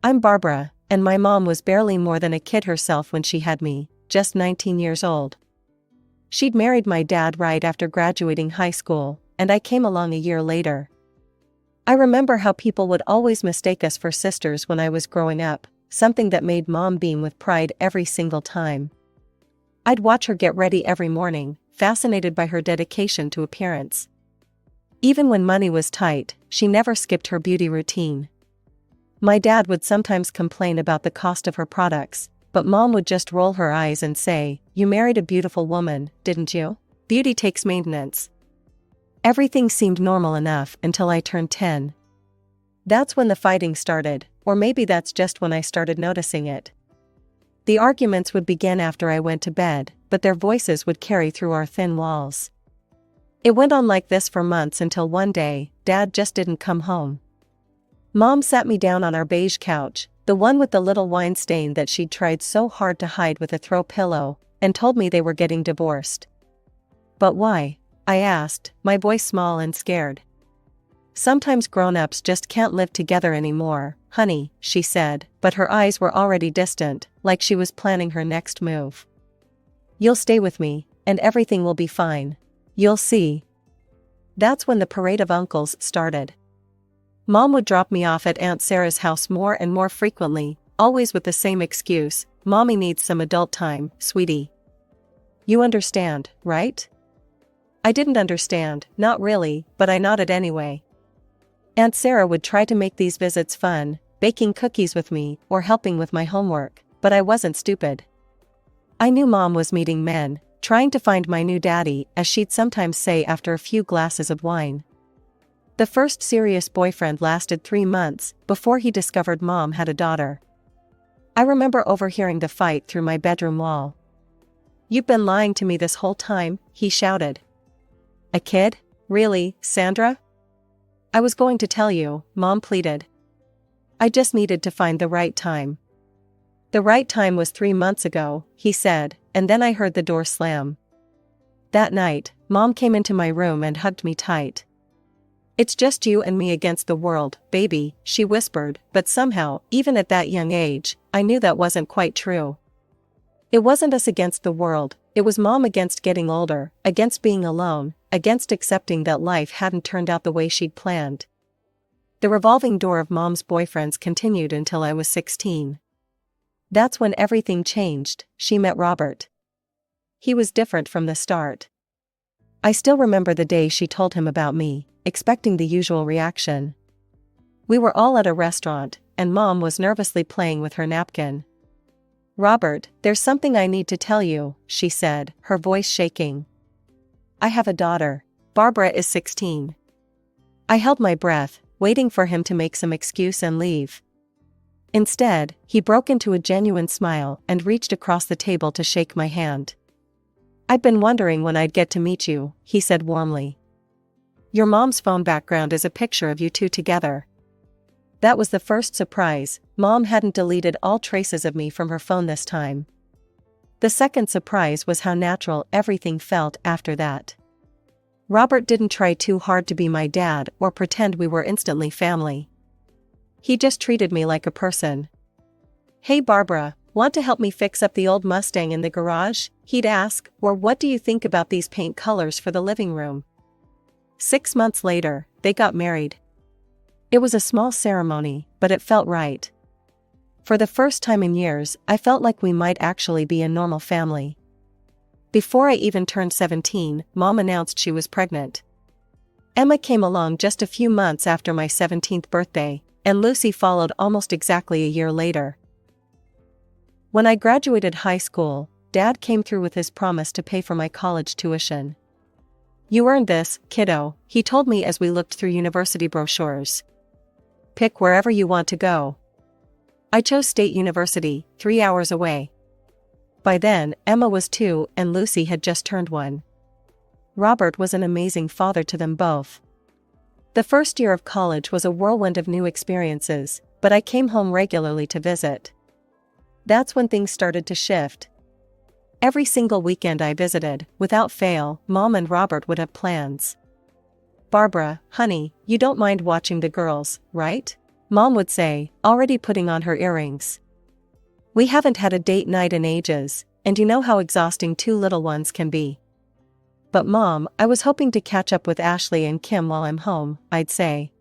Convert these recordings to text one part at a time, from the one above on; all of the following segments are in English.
I'm Barbara, and my mom was barely more than a kid herself when she had me, just 19 years old. She'd married my dad right after graduating high school, and I came along a year later. I remember how people would always mistake us for sisters when I was growing up, something that made Mom beam with pride every single time. I'd watch her get ready every morning, fascinated by her dedication to appearance. Even when money was tight, she never skipped her beauty routine. My dad would sometimes complain about the cost of her products, but Mom would just roll her eyes and say, "You married a beautiful woman, didn't you? Beauty takes maintenance." Everything seemed normal enough until I turned 10. That's when the fighting started, or maybe that's just when I started noticing it. The arguments would begin after I went to bed, but their voices would carry through our thin walls. It went on like this for months until one day, Dad just didn't come home. Mom sat me down on our beige couch, the one with the little wine stain that she'd tried so hard to hide with a throw pillow, and told me they were getting divorced. "But why?" I asked, my voice small and scared. "Sometimes grown-ups just can't live together anymore, honey," she said, but her eyes were already distant, like she was planning her next move. "You'll stay with me, and everything will be fine. You'll see." That's when the parade of uncles started. Mom would drop me off at Aunt Sarah's house more and more frequently, always with the same excuse, "Mommy needs some adult time, sweetie." "You understand, right?" I didn't understand, not really, but I nodded anyway. Aunt Sarah would try to make these visits fun, baking cookies with me or helping with my homework, but I wasn't stupid. I knew Mom was meeting men, trying to find my new daddy, as she'd sometimes say after a few glasses of wine. The first serious boyfriend lasted 3 months before he discovered Mom had a daughter. I remember overhearing the fight through my bedroom wall. "You've been lying to me this whole time," he shouted. "A kid? Really, Sandra?" "I was going to tell you," Mom pleaded. "I just needed to find the right time." "The right time was 3 months ago," he said, and then I heard the door slam. That night, Mom came into my room and hugged me tight. "It's just you and me against the world, baby," she whispered, but somehow, even at that young age, I knew that wasn't quite true. It wasn't us against the world, it was Mom against getting older, against being alone, against accepting that life hadn't turned out the way she'd planned. The revolving door of Mom's boyfriends continued until I was 16. That's when everything changed. She met Robert. He was different from the start. I still remember the day she told him about me, expecting the usual reaction. We were all at a restaurant, and Mom was nervously playing with her napkin. "Robert, there's something I need to tell you," she said, her voice shaking. "I have a daughter. Barbara is 16. I held my breath, waiting for him to make some excuse and leave. Instead, he broke into a genuine smile and reached across the table to shake my hand. "I'd been wondering when I'd get to meet you," he said warmly. "Your mom's phone background is a picture of you two together." That was the first surprise. Mom hadn't deleted all traces of me from her phone this time. The second surprise was how natural everything felt after that. Robert didn't try too hard to be my dad or pretend we were instantly family. He just treated me like a person. "Hey Barbara, want to help me fix up the old Mustang in the garage?" he'd ask, or "What do you think about these paint colors for the living room?" 6 months later, they got married. It was a small ceremony, but it felt right. For the first time in years, I felt like we might actually be a normal family. Before I even turned 17, Mom announced she was pregnant. Emma came along just a few months after my 17th birthday, and Lucy followed almost exactly a year later. When I graduated high school, Dad came through with his promise to pay for my college tuition. "You earned this, kiddo," he told me as we looked through university brochures. "Pick wherever you want to go." I chose State University, 3 hours away. By then, Emma was 2 and Lucy had just turned 1. Robert was an amazing father to them both. The first year of college was a whirlwind of new experiences, but I came home regularly to visit. That's when things started to shift. Every single weekend I visited, without fail, Mom and Robert would have plans. "Barbara, honey, you don't mind watching the girls, right?" Mom would say, already putting on her earrings. We haven't had a date night in ages, and you know how exhausting two little ones can be. But Mom, I was hoping to catch up with Ashley and Kim while I'm home, I'd say.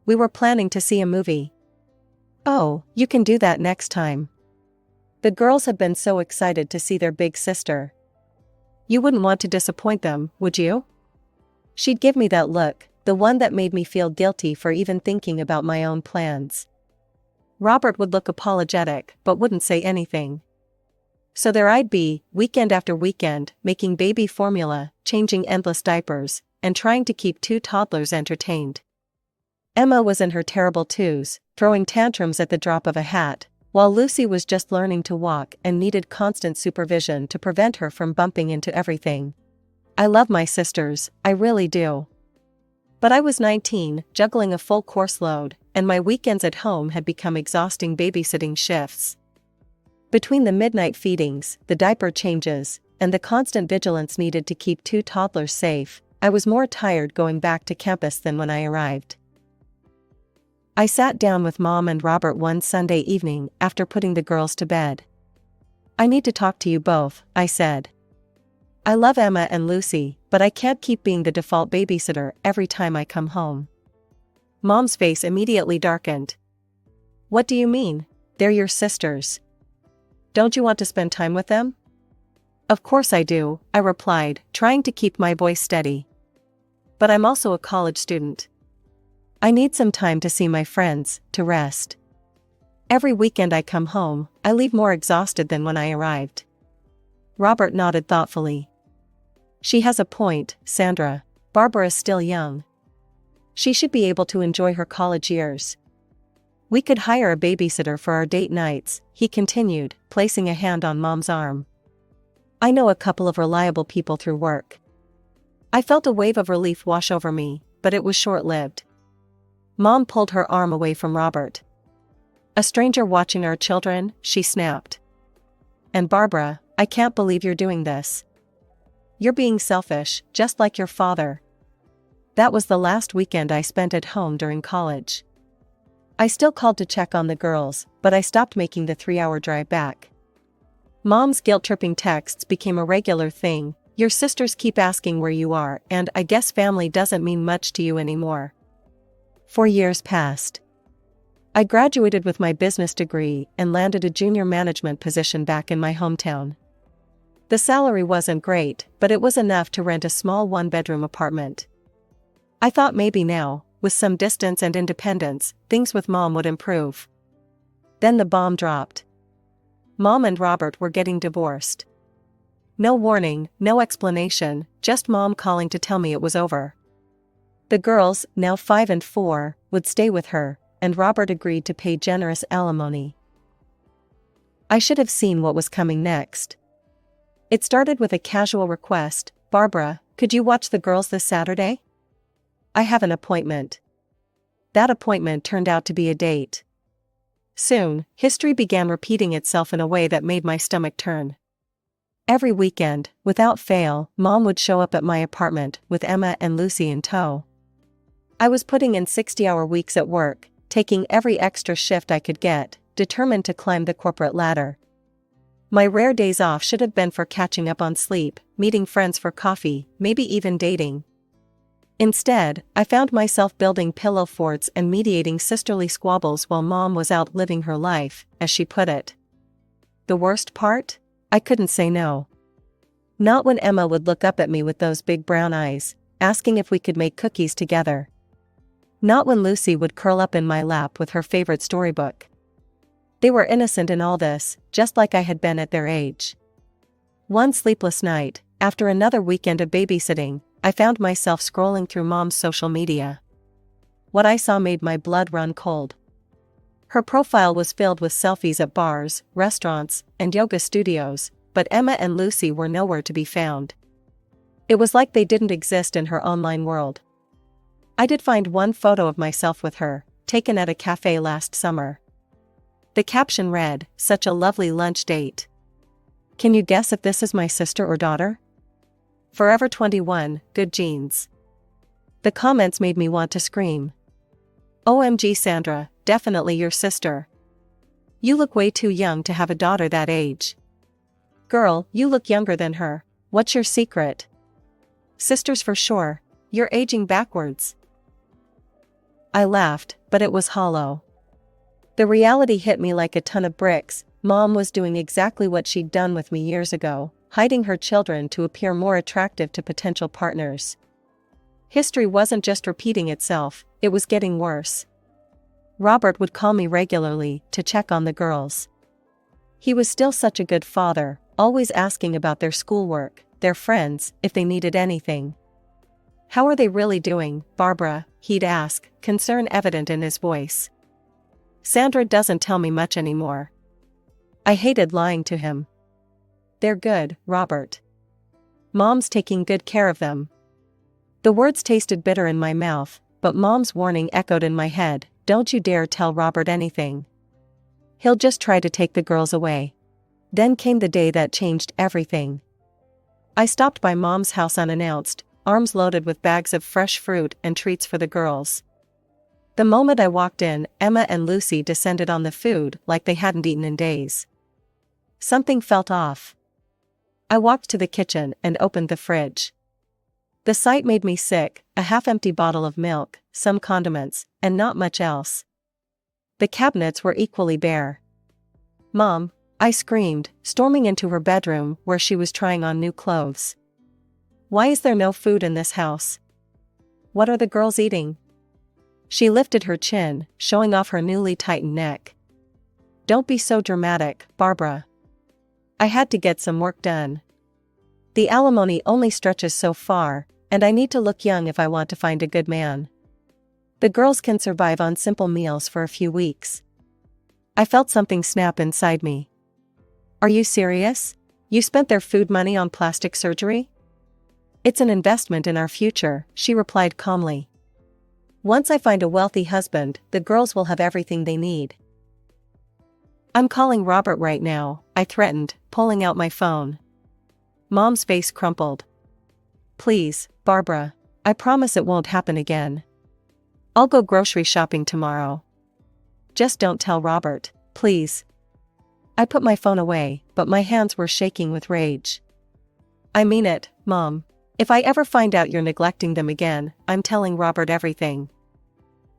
We were planning to see a movie. Oh, you can do that next time. The girls have been so excited to see their big sister. You wouldn't want to disappoint them, would you? She'd give me that look, the one that made me feel guilty for even thinking about my own plans. Robert would look apologetic, but wouldn't say anything. So there I'd be, weekend after weekend, making baby formula, changing endless diapers, and trying to keep two toddlers entertained. Emma was in her terrible twos, throwing tantrums at the drop of a hat, while Lucy was just learning to walk and needed constant supervision to prevent her from bumping into everything. I love my sisters, I really do. But I was 19, juggling a full course load, and my weekends at home had become exhausting babysitting shifts. Between the midnight feedings, the diaper changes, and the constant vigilance needed to keep two toddlers safe, I was more tired going back to campus than when I arrived. I sat down with Mom and Robert one Sunday evening after putting the girls to bed. I need to talk to you both, I said. I love Emma and Lucy, but I can't keep being the default babysitter every time I come home. Mom's face immediately darkened. What do you mean? They're your sisters. Don't you want to spend time with them? Of course I do, I replied, trying to keep my voice steady. But I'm also a college student. I need some time to see my friends, to rest. Every weekend I come home, I leave more exhausted than when I arrived. Robert nodded thoughtfully. She has a point, Sandra. Barbara is still young. She should be able to enjoy her college years. We could hire a babysitter for our date nights, he continued, placing a hand on Mom's arm. I know a couple of reliable people through work. I felt a wave of relief wash over me, but it was short-lived. Mom pulled her arm away from Robert. A stranger watching our children, she snapped. And Barbara, I can't believe you're doing this. You're being selfish, just like your father. That was the last weekend I spent at home during college. I still called to check on the girls, but I stopped making the 3-hour drive back. Mom's guilt-tripping texts became a regular thing. Your sisters keep asking where you are, and I guess family doesn't mean much to you anymore. 4 years passed. I graduated with my business degree and landed a junior management position back in my hometown. The salary wasn't great, but it was enough to rent a small one-bedroom apartment. I thought maybe now, with some distance and independence, things with Mom would improve. Then the bomb dropped. Mom and Robert were getting divorced. No warning, no explanation, just Mom calling to tell me it was over. The girls, now 5 and 4, would stay with her, and Robert agreed to pay generous alimony. I should have seen what was coming next. It started with a casual request, Barbara, could you watch the girls this Saturday? I have an appointment. That appointment turned out to be a date. Soon, history began repeating itself in a way that made my stomach turn. Every weekend, without fail, Mom would show up at my apartment with Emma and Lucy in tow. I was putting in 60-hour weeks at work, taking every extra shift I could get, determined to climb the corporate ladder. My rare days off should have been for catching up on sleep, meeting friends for coffee, maybe even dating. Instead, I found myself building pillow forts and mediating sisterly squabbles while Mom was out living her life, as she put it. The worst part? I couldn't say no. Not when Emma would look up at me with those big brown eyes, asking if we could make cookies together. Not when Lucy would curl up in my lap with her favorite storybook. They were innocent in all this, just like I had been at their age. One sleepless night, after another weekend of babysitting, I found myself scrolling through Mom's social media. What I saw made my blood run cold. Her profile was filled with selfies at bars, restaurants, and yoga studios, but Emma and Lucy were nowhere to be found. It was like they didn't exist in her online world. I did find one photo of myself with her, taken at a cafe last summer. The caption read, "Such a lovely lunch date." Can you guess if this is my sister or daughter? Forever 21, good genes. The comments made me want to scream. OMG Sandra, definitely your sister. You look way too young to have a daughter that age. Girl, you look younger than her. What's your secret? Sisters for sure. You're aging backwards. I laughed, but it was hollow. The reality hit me like a ton of bricks. Mom was doing exactly what she'd done with me years ago, hiding her children to appear more attractive to potential partners. History wasn't just repeating itself, it was getting worse. Robert would call me regularly to check on the girls. He was still such a good father, always asking about their schoolwork, their friends, if they needed anything. How are they really doing, Barbara? He'd ask, concern evident in his voice. Sandra doesn't tell me much anymore. I hated lying to him. They're good, Robert. Mom's taking good care of them. The words tasted bitter in my mouth, but Mom's warning echoed in my head, don't you dare tell Robert anything. He'll just try to take the girls away. Then came the day that changed everything. I stopped by Mom's house unannounced, arms loaded with bags of fresh fruit and treats for the girls. The moment I walked in, Emma and Lucy descended on the food like they hadn't eaten in days. Something felt off. I walked to the kitchen and opened the fridge. The sight made me sick, a half-empty bottle of milk, some condiments, and not much else. The cabinets were equally bare. Mom, I screamed, storming into her bedroom where she was trying on new clothes. Why is there no food in this house? What are the girls eating? She lifted her chin, showing off her newly tightened neck. Don't be so dramatic, Barbara. I had to get some work done. The alimony only stretches so far, and I need to look young if I want to find a good man. The girls can survive on simple meals for a few weeks. I felt something snap inside me. Are you serious? You spent their food money on plastic surgery? It's an investment in our future, she replied calmly. Once I find a wealthy husband, the girls will have everything they need. I'm calling Robert right now, I threatened, pulling out my phone. Mom's face crumpled. Please, Barbara. I promise it won't happen again. I'll go grocery shopping tomorrow. Just don't tell Robert, please. I put my phone away, but my hands were shaking with rage. I mean it, Mom. If I ever find out you're neglecting them again, I'm telling Robert everything.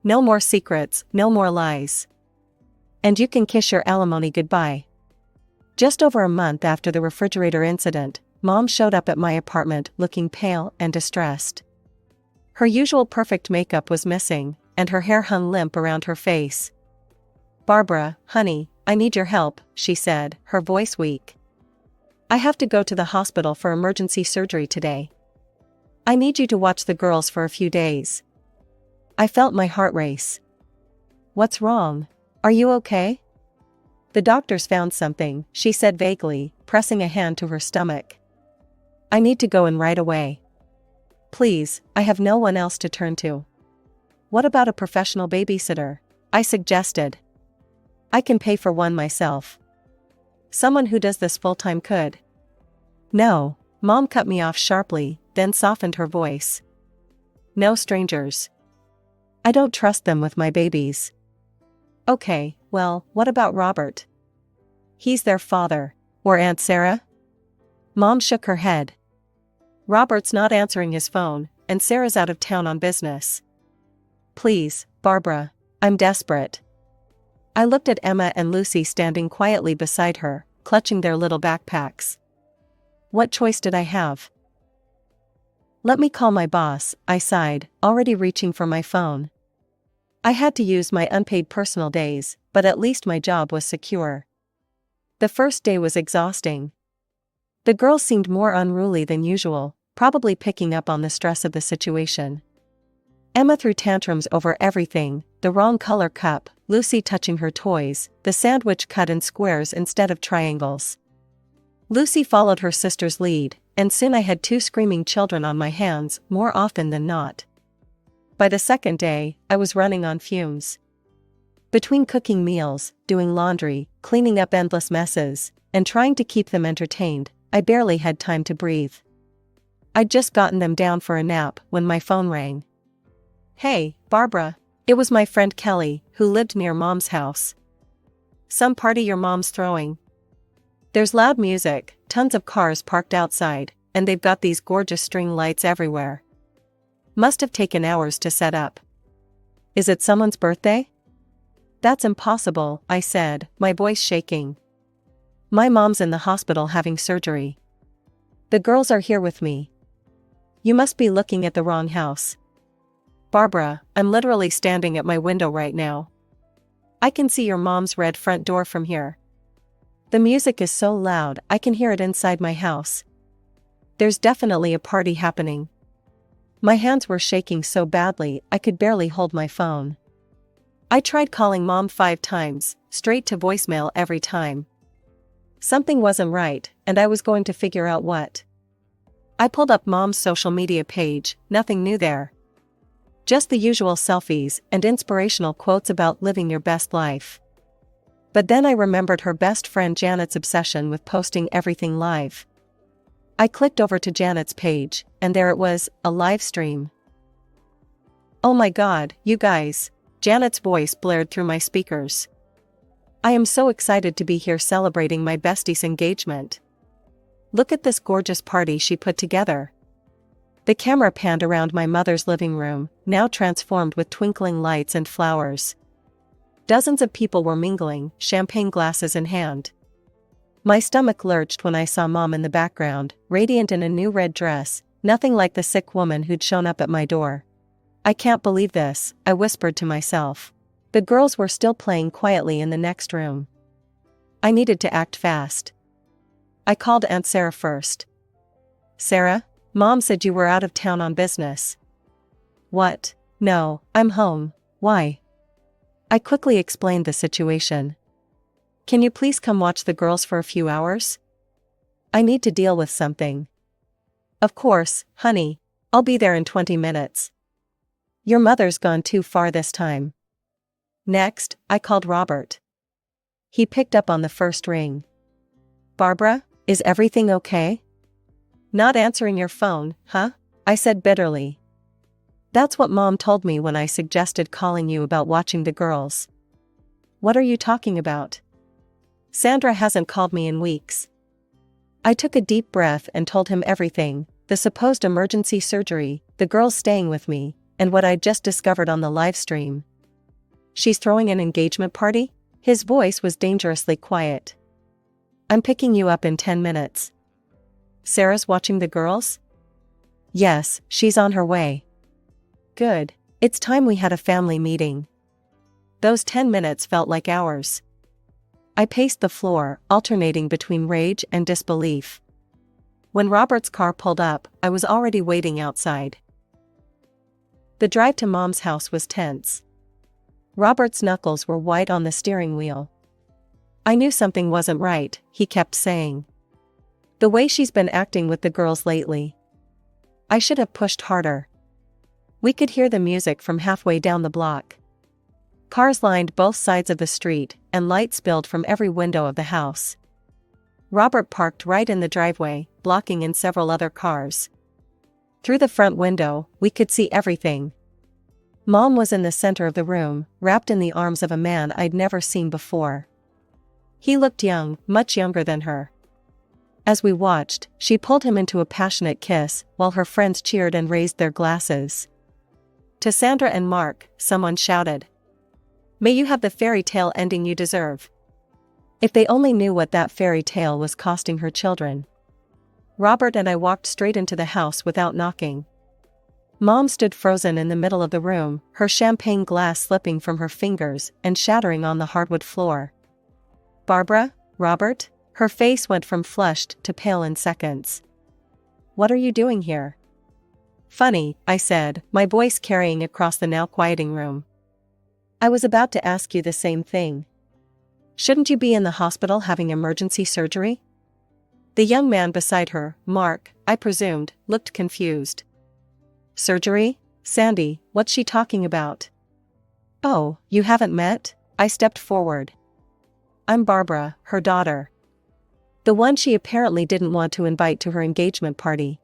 No more secrets, no more lies. And you can kiss your alimony goodbye. Just over a month after the refrigerator incident, Mom showed up at my apartment looking pale and distressed. Her usual perfect makeup was missing, and her hair hung limp around her face. Barbara, honey, I need your help, she said, her voice weak. I have to go to the hospital for emergency surgery today. I need you to watch the girls for a few days. I felt my heart race. What's wrong? Are you okay? The doctors found something, she said vaguely, pressing a hand to her stomach. I need to go in right away. Please, I have no one else to turn to. What about a professional babysitter? I suggested. I can pay for one myself. Someone who does this full-time could. No, Mom cut me off sharply, then softened her voice. No strangers. I don't trust them with my babies. Okay, well, what about Robert? He's their father. Or Aunt Sarah? Mom shook her head. Robert's not answering his phone, and Sarah's out of town on business. Please, Barbara, I'm desperate. I looked at Emma and Lucy standing quietly beside her, clutching their little backpacks. What choice did I have? Let me call my boss, I sighed, already reaching for my phone. I had to use my unpaid personal days, but at least my job was secure. The first day was exhausting. The girls seemed more unruly than usual, probably picking up on the stress of the situation. Emma threw tantrums over everything, the wrong color cup, Lucy touching her toys, the sandwich cut in squares instead of triangles. Lucy followed her sister's lead, and soon I had 2 screaming children on my hands, more often than not. By the second day, I was running on fumes. Between cooking meals, doing laundry, cleaning up endless messes, and trying to keep them entertained, I barely had time to breathe. I'd just gotten them down for a nap when my phone rang. Hey, Barbara. It was my friend Kelly, who lived near Mom's house. Some party your mom's throwing. There's loud music, tons of cars parked outside, and they've got these gorgeous string lights everywhere. Must have taken hours to set up. Is it someone's birthday? That's impossible, I said, my voice shaking. My mom's in the hospital having surgery. The girls are here with me. You must be looking at the wrong house. Barbara, I'm literally standing at my window right now. I can see your mom's red front door from here. The music is so loud I can hear it inside my house. There's definitely a party happening. My hands were shaking so badly I could barely hold my phone. I tried calling Mom 5 times, straight to voicemail every time. Something wasn't right, and I was going to figure out what. I pulled up Mom's social media page, nothing new there. Just the usual selfies and inspirational quotes about living your best life. But then I remembered her best friend Janet's obsession with posting everything live. I clicked over to Janet's page, and there it was, a live stream. Oh my God, you guys, Janet's voice blared through my speakers. I am so excited to be here celebrating my bestie's engagement. Look at this gorgeous party she put together. The camera panned around my mother's living room, now transformed with twinkling lights and flowers. Dozens of people were mingling, champagne glasses in hand. My stomach lurched when I saw Mom in the background, radiant in a new red dress, nothing like the sick woman who'd shown up at my door. I can't believe this, I whispered to myself. The girls were still playing quietly in the next room. I needed to act fast. I called Aunt Sarah first. Sarah? Mom said you were out of town on business. What? No, I'm home. Why? I quickly explained the situation. Can you please come watch the girls for a few hours? I need to deal with something. Of course, honey. I'll be there in 20 minutes. Your mother's gone too far this time. Next, I called Robert. He picked up on the first ring. Barbara, is everything okay? Not answering your phone, huh? I said bitterly. That's what Mom told me when I suggested calling you about watching the girls. What are you talking about? Sandra hasn't called me in weeks. I took a deep breath and told him everything, the supposed emergency surgery, the girls staying with me, and what I'd just discovered on the live stream. She's throwing an engagement party? His voice was dangerously quiet. I'm picking you up in 10 minutes. Sarah's watching the girls? Yes, she's on her way. Good. It's time we had a family meeting. Those 10 minutes felt like hours. I paced the floor, alternating between rage and disbelief. When Robert's car pulled up, I was already waiting outside. The drive to Mom's house was tense. Robert's knuckles were white on the steering wheel. I knew something wasn't right, he kept saying. The way she's been acting with the girls lately. I should have pushed harder. We could hear the music from halfway down the block. Cars lined both sides of the street, and light spilled from every window of the house. Robert parked right in the driveway, blocking in several other cars. Through the front window, we could see everything. Mom was in the center of the room, wrapped in the arms of a man I'd never seen before. He looked young, much younger than her. As we watched, she pulled him into a passionate kiss, while her friends cheered and raised their glasses. To Sandra and Mark, someone shouted. May you have the fairy tale ending you deserve. If they only knew what that fairy tale was costing her children. Robert and I walked straight into the house without knocking. Mom stood frozen in the middle of the room, her champagne glass slipping from her fingers and shattering on the hardwood floor. Barbara? Robert? Her face went from flushed to pale in seconds. What are you doing here? Funny, I said, my voice carrying across the now quieting room. I was about to ask you the same thing. Shouldn't you be in the hospital having emergency surgery? The young man beside her, Mark, I presumed, looked confused. Surgery? Sandy, what's she talking about? Oh, you haven't met? I stepped forward. I'm Barbara, her daughter. The one she apparently didn't want to invite to her engagement party.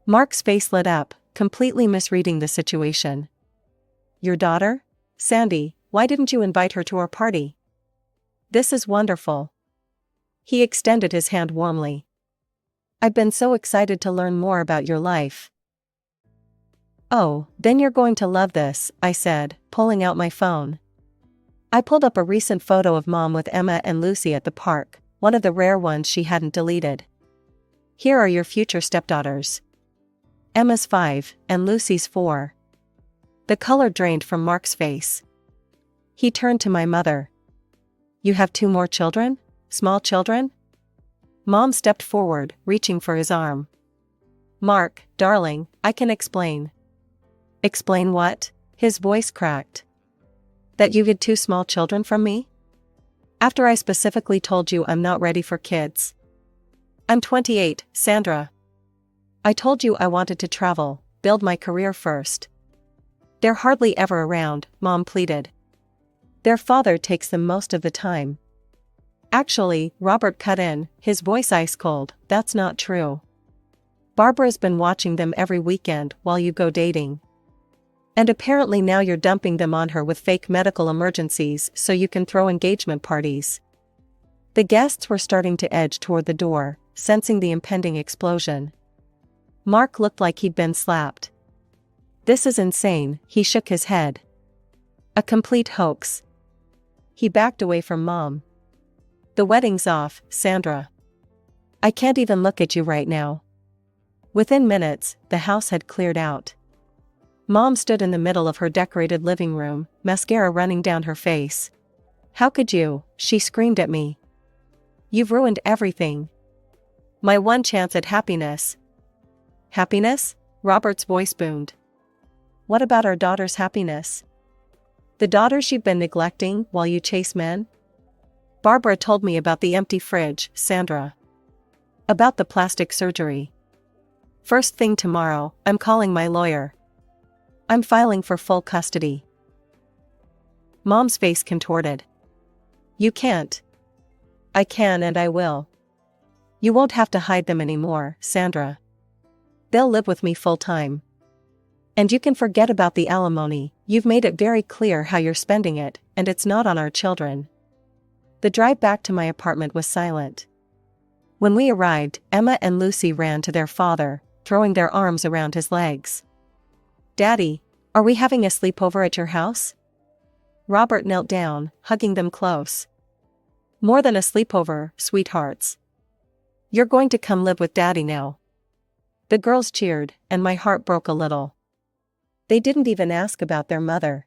Mark's face lit up, completely misreading the situation. Your daughter? Sandy, why didn't you invite her to our party? This is wonderful. He extended his hand warmly. I've been so excited to learn more about your life. Oh, then you're going to love this, I said, pulling out my phone. I pulled up a recent photo of Mom with Emma and Lucy at the park, one of the rare ones she hadn't deleted. Here are your future stepdaughters. Emma's 5, and Lucy's 4. The color drained from Mark's face. He turned to my mother. You have 2 more children? Small children? Mom stepped forward, reaching for his arm. Mark, darling, I can explain. Explain what? His voice cracked. That you hid 2 small children from me? After I specifically told you I'm not ready for kids. I'm 28, Sandra. I told you I wanted to travel, build my career first. They're hardly ever around, Mom pleaded. Their father takes them most of the time. Actually, Robert cut in, his voice ice cold, that's not true. Barbara's been watching them every weekend while you go dating. And apparently now you're dumping them on her with fake medical emergencies so you can throw engagement parties. The guests were starting to edge toward the door, sensing the impending explosion. Mark looked like he'd been slapped. This is insane, he shook his head. A complete hoax. He backed away from Mom. The wedding's off, Sandra. I can't even look at you right now. Within minutes, the house had cleared out. Mom stood in the middle of her decorated living room, mascara running down her face. How could you? She screamed at me. You've ruined everything. My one chance at happiness. Happiness? Robert's voice boomed. What about our daughter's happiness? The daughters you've been neglecting while you chase men? Barbara told me about the empty fridge, Sandra. About the plastic surgery. First thing tomorrow, I'm calling my lawyer. I'm filing for full custody. Mom's face contorted. You can't. I can and I will. You won't have to hide them anymore, Sandra. They'll live with me full time. And you can forget about the alimony, you've made it very clear how you're spending it, and it's not on our children. The drive back to my apartment was silent. When we arrived, Emma and Lucy ran to their father, throwing their arms around his legs. Daddy, are we having a sleepover at your house? Robert knelt down, hugging them close. More than a sleepover, sweethearts. You're going to come live with Daddy now. The girls cheered, and my heart broke a little. They didn't even ask about their mother.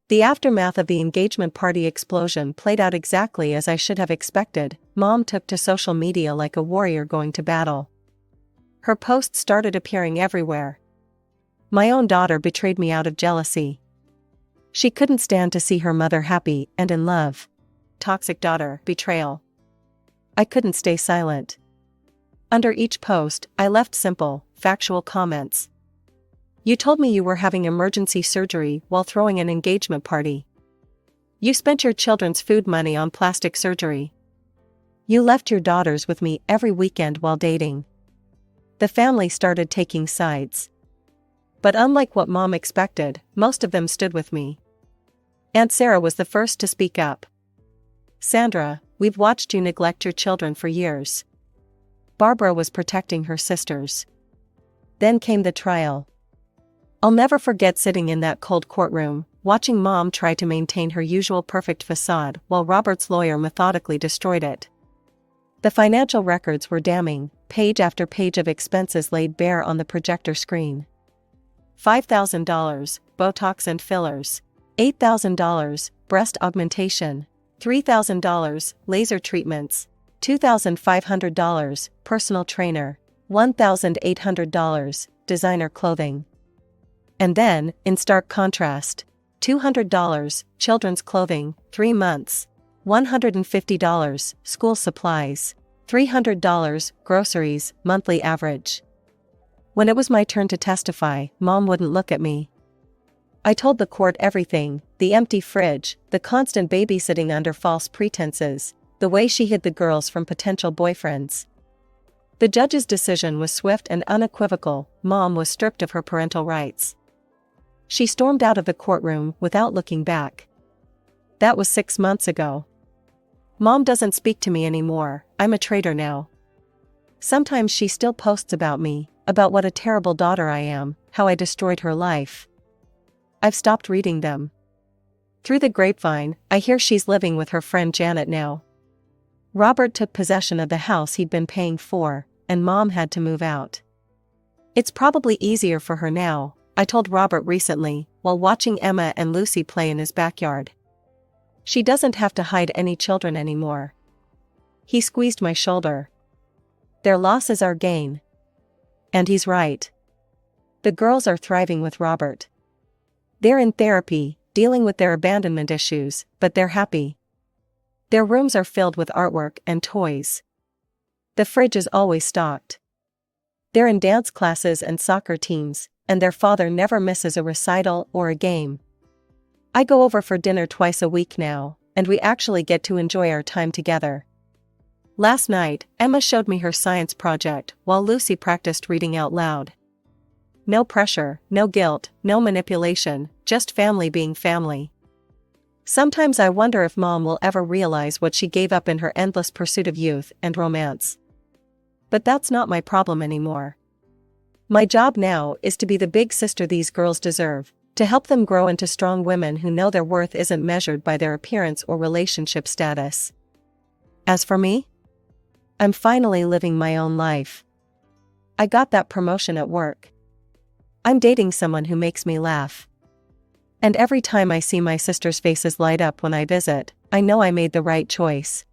The aftermath of the engagement party explosion played out exactly as I should have expected. Mom took to social media like a warrior going to battle. Her posts started appearing everywhere. My own daughter betrayed me out of jealousy. She couldn't stand to see her mother happy and in love. Toxic daughter, betrayal. I couldn't stay silent. Under each post, I left simple, factual comments. You told me you were having emergency surgery while throwing an engagement party. You spent your children's food money on plastic surgery. You left your daughters with me every weekend while dating. The family started taking sides. But unlike what Mom expected, most of them stood with me. Aunt Sarah was the first to speak up. Sandra, we've watched you neglect your children for years. Barbara was protecting her sisters. Then came the trial. I'll never forget sitting in that cold courtroom, watching Mom try to maintain her usual perfect facade while Robert's lawyer methodically destroyed it. The financial records were damning, page after page of expenses laid bare on the projector screen. $5,000, Botox and fillers. $8,000, breast augmentation. $3,000, laser treatments. $2,500, personal trainer. $1,800, designer clothing. And then, in stark contrast, $200, children's clothing, 3 months. $150, school supplies. $300, groceries, monthly average. When it was my turn to testify, Mom wouldn't look at me. I told the court everything, the empty fridge, the constant babysitting under false pretenses, the way she hid the girls from potential boyfriends. The judge's decision was swift and unequivocal. Mom was stripped of her parental rights. She stormed out of the courtroom without looking back. That was 6 months ago. Mom doesn't speak to me anymore. I'm a traitor now. Sometimes she still posts about me, about what a terrible daughter I am, how I destroyed her life. I've stopped reading them. Through the grapevine, I hear she's living with her friend Janet now. Robert took possession of the house he'd been paying for, and Mom had to move out. It's probably easier for her now, I told Robert recently, while watching Emma and Lucy play in his backyard. She doesn't have to hide any children anymore. He squeezed my shoulder. Their loss is our gain. And he's right. The girls are thriving with Robert. They're in therapy, dealing with their abandonment issues, but they're happy. Their rooms are filled with artwork and toys. The fridge is always stocked. They're in dance classes and soccer teams, and their father never misses a recital or a game. I go over for dinner twice a week now, and we actually get to enjoy our time together. Last night, Emma showed me her science project while Lucy practiced reading out loud. No pressure, no guilt, no manipulation, just family being family. Sometimes I wonder if Mom will ever realize what she gave up in her endless pursuit of youth and romance. But that's not my problem anymore. My job now is to be the big sister these girls deserve, to help them grow into strong women who know their worth isn't measured by their appearance or relationship status. As for me, I'm finally living my own life. I got that promotion at work. I'm dating someone who makes me laugh. And every time I see my sisters' faces light up when I visit, I know I made the right choice.